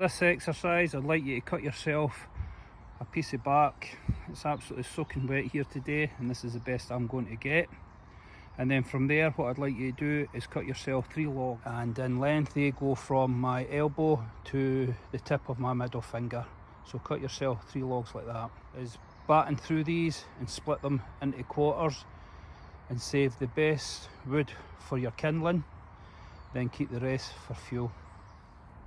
This exercise, I'd like you to cut yourself a piece of bark. It's absolutely soaking wet here today, and this is the best I'm going to get. And then from there, what I'd like you to do is cut yourself 3 logs, and in length they go from my elbow to the tip of my middle finger. So cut yourself 3 logs like that. Is batten through these and split them into quarters and save the best wood for your kindling, then keep the rest for fuel.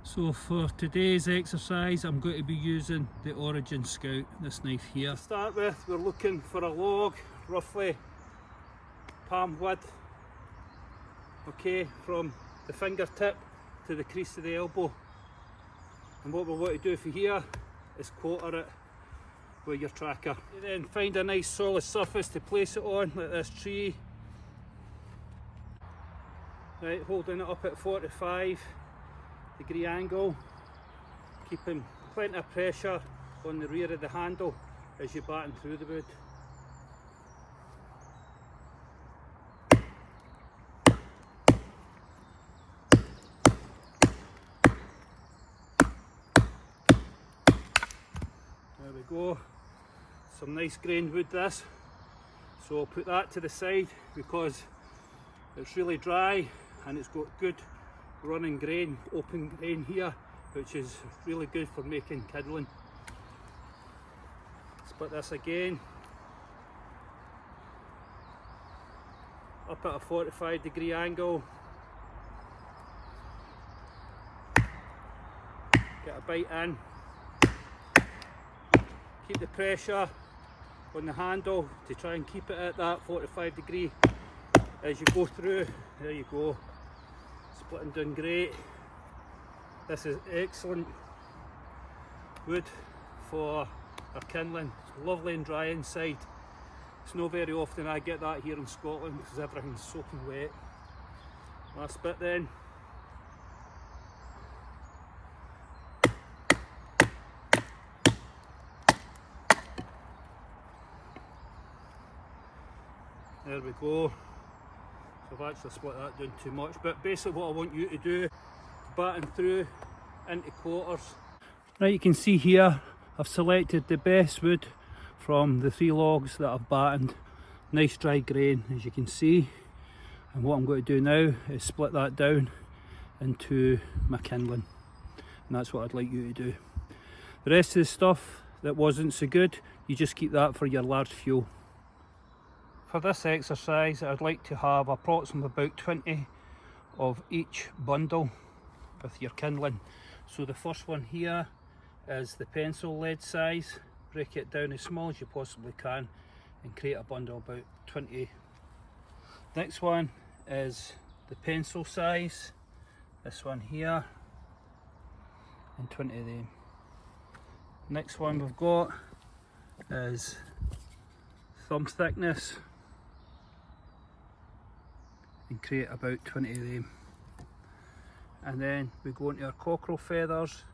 So for today's exercise, I'm going to be using the Origin Scout, this knife here. To start with, we're looking for a log roughly palm width, okay, from the fingertip to the crease of the elbow. And what we want to do for here is quarter it with your tracker. You then find a nice solid surface to place it on, like this tree. Right, holding it up at 45-degree angle, keeping plenty of pressure on the rear of the handle as you batten through the wood. There we go, some nice grained wood this. So I'll put that to the side because it's really dry and it's got good running grain, open grain here, which is really good for making kindling. Split this again, up at a 45-degree angle, get a bite in, keep the pressure on the handle to try and keep it at that 45 degree as you go through. There you go, splitting down great. This is excellent wood for our kindling. It's lovely and dry inside. It's not very often I get that here in Scotland because everything's soaking wet. Last bit then. There we go. So I've actually split that down too much, but basically what I want you to do, batten through into quarters. Right, you can see here I've selected the best wood from the 3 logs that I've battened. Nice dry grain, as you can see. And what I'm going to do now is split that down into my kindling. And that's what I'd like you to do. The rest of the stuff that wasn't so good, you just keep that for your large fuel. For this exercise, I'd like to have approximately about 20 of each bundle with your kindling. So the first one here is the pencil lead size. Break it down as small as you possibly can and create a bundle about 20. Next one is the pencil size, this one here, and 20 of them. Next one we've got is thumb thickness, and create about 20 of them. And then we go into our cockerel feathers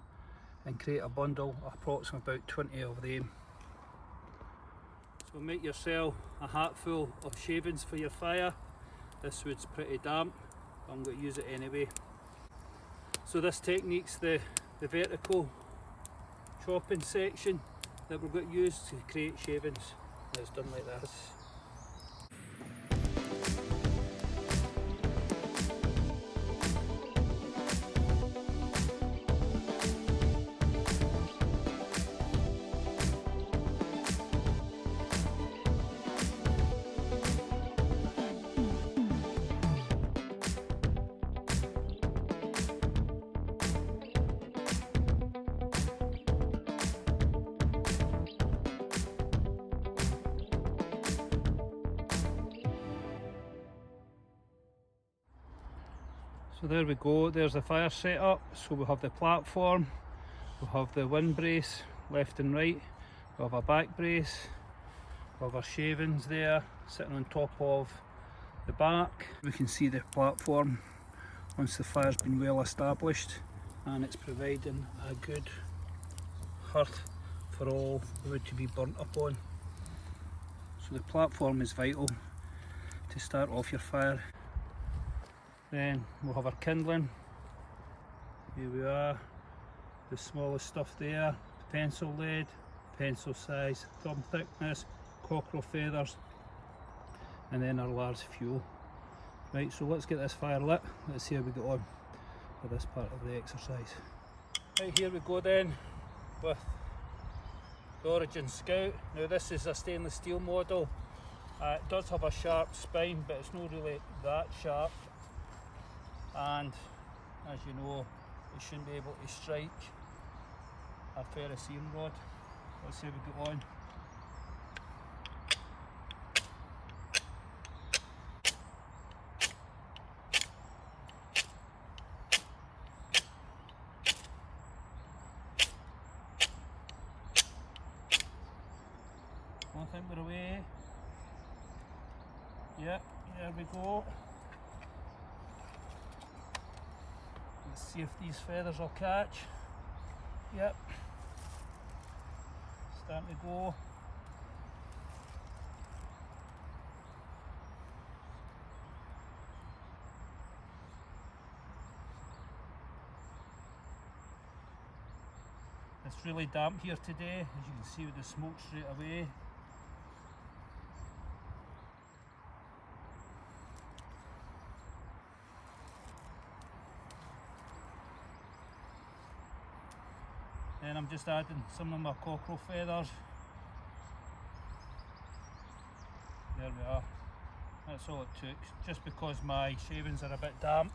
and create a bundle of approximately about 20 of them. So make yourself a hatful of shavings for your fire. This wood's pretty damp, but I'm going to use it anyway. So this technique's the vertical chopping section that we're going to use to create shavings. And it's done like this. So there we go, there's the fire setup. So we have the platform, we have the wind brace left and right, we have a back brace, we have our shavings there sitting on top of the back. We can see the platform once the fire's been well established, and it's providing a good hearth for all the wood to be burnt up on. So the platform is vital to start off your fire. Then we'll have our kindling. Here we are. the smallest stuff there, pencil lead, pencil size, thumb thickness, cockerel feathers, and then our large fuel. Right, so let's get this fire lit. Let's see how we get on with this part of the exercise. Right, here we go then with the Origin Scout. Now this is a stainless steel model. It does have a sharp spine, but it's not really that sharp. And as you know, it shouldn't be able to strike a ferrocerium rod. Let's see how we get on. One thing we're away. Yep, there we go. Let's see if these feathers will catch. Yep. Starting to go. It's really damp here today, as you can see with the smoke straight away. Then I'm just adding some of my cockerel feathers. There we are. That's all it took, just because my shavings are a bit damp.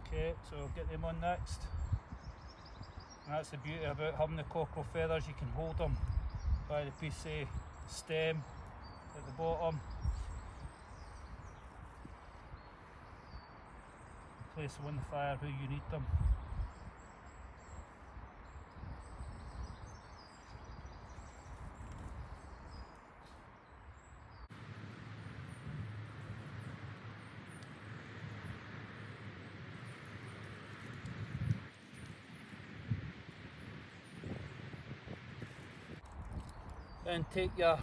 Okay, so I'll get them on next. And that's the beauty about having the cockerel feathers, you can hold them by the piece of stem at the bottom. Place them on the fire where you need them. Then take your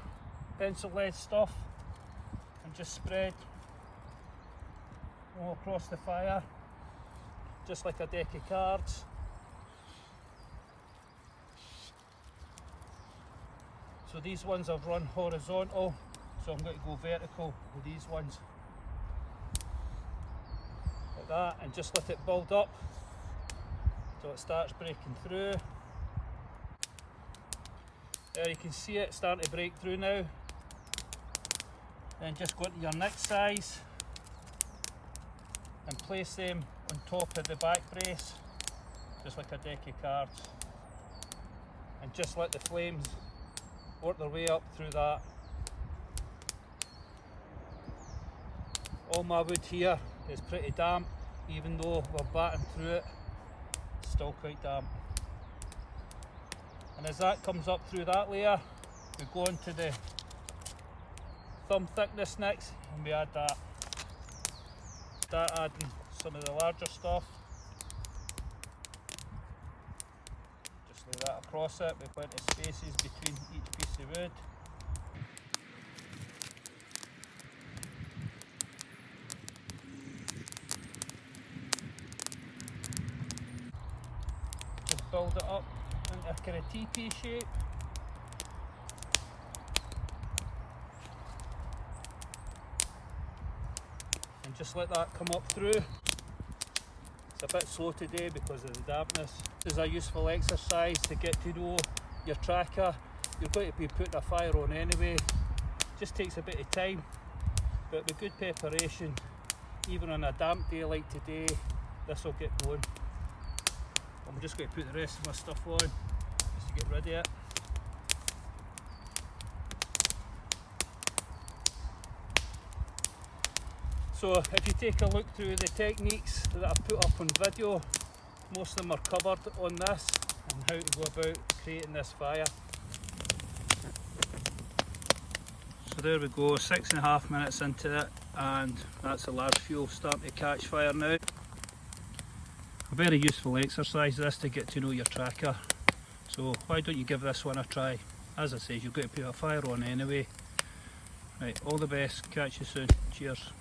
pencil lead stuff and just spread all across the fire, just like a deck of cards. So these ones I've run horizontal, so I'm going to go vertical with these ones. Like that, and just let it build up until it starts breaking through. There you can see it starting to break through now. Then just go into your next size and place them on top of the back brace, just like a deck of cards, and just let the flames work their way up through that. All my wood here is pretty damp, even though we're batting through it, it's still quite damp. And as that comes up through that layer, we go into the thumb thickness next, and we add that. Start adding some of the larger stuff. Just lay that across it with plenty of spaces between each piece of wood. Just build it up into a kind of TP shape. And just let that come up through. It's a bit slow today because of the dampness. This is a useful exercise to get to know your tracker. You're going to be putting a fire on anyway. Just takes a bit of time, but with good preparation, even on a damp day like today, this will get going. I'm just going to put the rest of my stuff on just to get rid of it. So if you take a look through the techniques that I've put up on video, most of them are covered on this and how to go about creating this fire. So there we go, 6.5 minutes into it, and that's a large fuel starting to catch fire now. A very useful exercise this to get to know your tracker. So why don't you give this one a try? As I say, you've got to put a fire on anyway. Right, all the best, catch you soon, cheers.